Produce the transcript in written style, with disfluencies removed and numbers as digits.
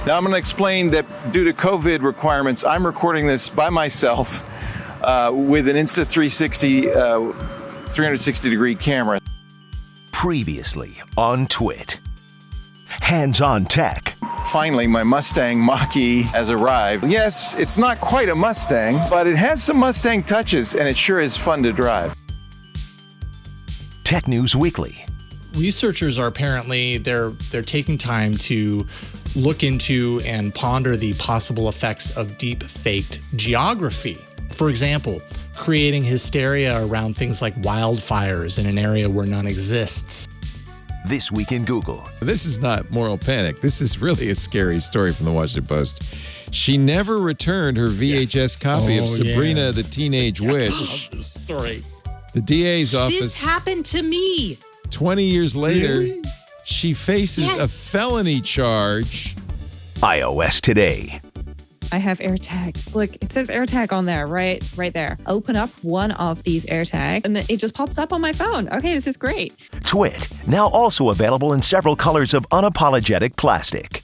Now I'm going to explain that due to COVID requirements, I'm recording this by myself with an Insta360 360-degree camera. Previously on TWiT. Hands-on tech. Finally, my Mustang Mach-E has arrived. Yes, it's not quite a Mustang, but it has some Mustang touches, and it sure is fun to drive. Tech News Weekly. Researchers are apparently, they're taking time to look into and ponder the possible effects of deep-faked geography. For example, creating hysteria around things like wildfires in an area where none exists. This Week in Google. This is not moral panic. This is really a scary story from the Washington Post. She never returned her VHS copy of Sabrina the Teenage Witch. I love this story. The DA's office. This happened to me. 20 years later, Really? she faces a felony charge. iOS Today. I have AirTags. Look, it says AirTag on there, right there. Open up one of these AirTags and then it just pops up on my phone. Okay, this is great. TWiT, now also available in several colors of unapologetic plastic.